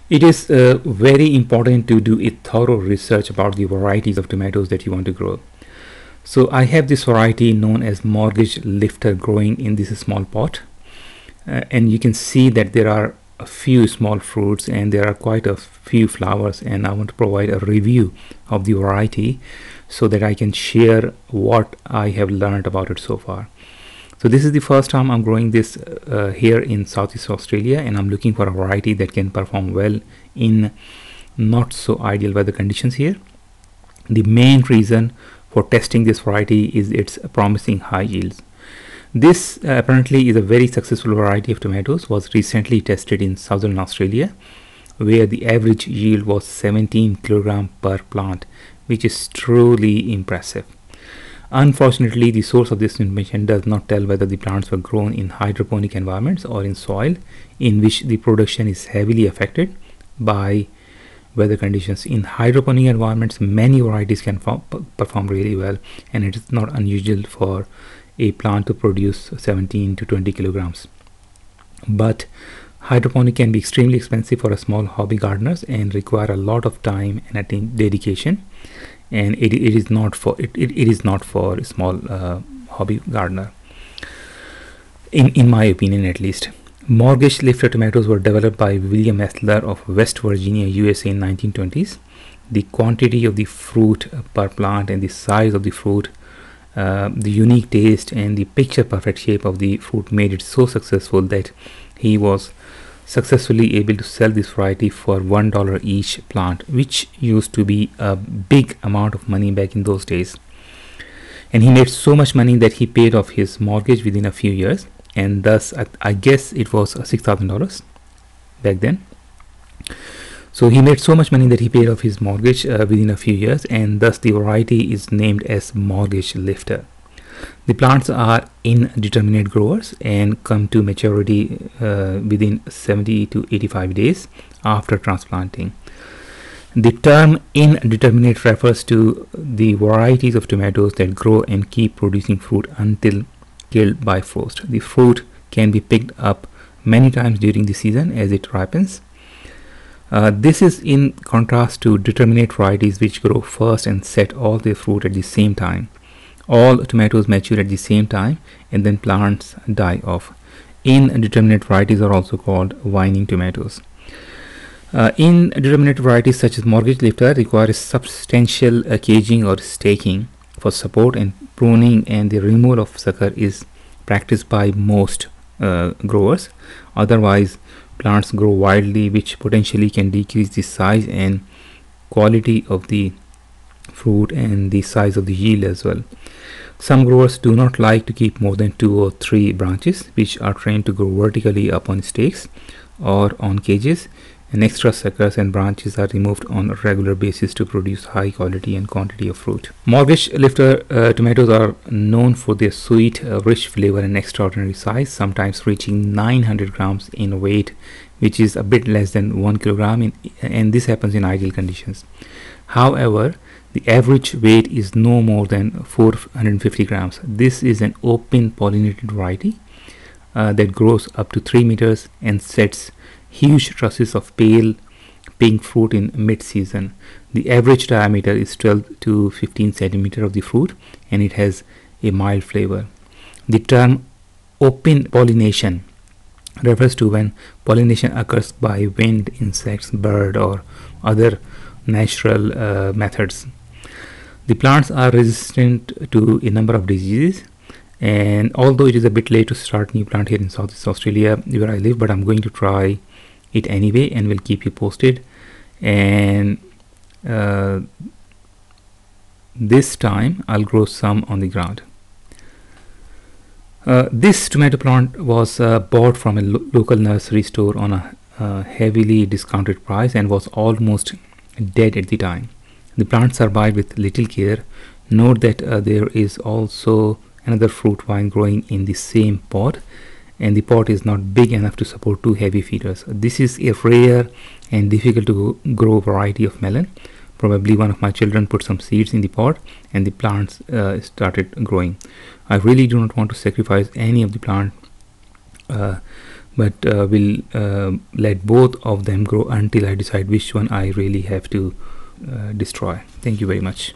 It is very important to do a thorough research about the varieties of tomatoes that you want to grow. So I have this variety known as mortgage lifter growing in this small pot, and you can see that there are a few small fruits and there are quite a few flowers, and I want to provide a review of the variety so that I can share what I have learned about it so far. So this is the first time I'm growing this here in Southeast Australia, and I'm looking for a variety that can perform well in not so ideal weather conditions here. The main reason for testing this variety is its promising high yields. This apparently is a very successful variety of tomatoes, was recently tested in Southern Australia, where the average yield was 17 kg per plant, which is truly impressive. Unfortunately, the source of this information does not tell whether the plants were grown in hydroponic environments or in soil in which the production is heavily affected by weather conditions. In hydroponic environments, many varieties can perform really well, and it is not unusual for a plant to produce 17 to 20 kilograms. But hydroponic can be extremely expensive for a small hobby gardeners and require a lot of time and dedication, and it is not for a small hobby gardener, in my opinion at least. Mortgage lifter tomatoes were developed by William Esler of West Virginia, USA in 1920s. The quantity of the fruit per plant and the size of the fruit, the unique taste and the picture perfect shape of the fruit made it so successful that he was successfully able to sell this variety for $1 each plant, which used to be a big amount of money back in those days. And he made so much money that he paid off his mortgage within a few years, and thus I guess it was $6,000 back then. So he made so much money that he paid off his mortgage within a few years, and thus the variety is named as mortgage lifter. The plants are indeterminate growers and come to maturity within 70 to 85 days after transplanting. The term indeterminate refers to the varieties of tomatoes that grow and keep producing fruit until killed by frost. The fruit can be picked up many times during the season as it ripens. This is in contrast to determinate varieties which grow first and set all their fruit at the same time. All tomatoes mature at the same time and then plants die off. Indeterminate varieties are also called vining tomatoes. Indeterminate varieties such as mortgage lifter require substantial caging or staking for support, and pruning and the removal of sucker is practiced by most growers. Otherwise, plants grow wildly, which potentially can decrease the size and quality of the fruit and the size of the yield as well. Some growers do not like to keep more than 2 or 3 branches, which are trained to grow vertically up on stakes or on cages, and extra suckers and branches are removed on a regular basis to produce high quality and quantity of fruit. Mortgage lifter tomatoes are known for their sweet, rich flavor and extraordinary size, sometimes reaching 900 grams in weight, which is a bit less than 1 kilogram, and this happens in ideal conditions. However, the average weight is no more than 450 grams. This is an open pollinated variety that grows up to 3 meters and sets huge trusses of pale pink fruit in mid-season. The average diameter is 12 to 15 centimeter of the fruit, and it has a mild flavor. The term open pollination refers to when pollination occurs by wind, insects, bird, or other natural methods. The plants are resistant to a number of diseases, and although it is a bit late to start new plant here in Southeast Australia where I live, but I'm going to try it anyway and will keep you posted. And this time I'll grow some on the ground. This tomato plant was bought from a local nursery store on a heavily discounted price and was almost dead at the time. The plant survived with little care. Note that there is also another fruit vine growing in the same pot, and the pot is not big enough to support 2 heavy feeders. This is a rare and difficult to grow variety of melon. Probably one of my children put some seeds in the pot and the plants started growing. I really do not want to sacrifice any of the plant but will let both of them grow until I decide which one I really have to destroy. Thank you very much.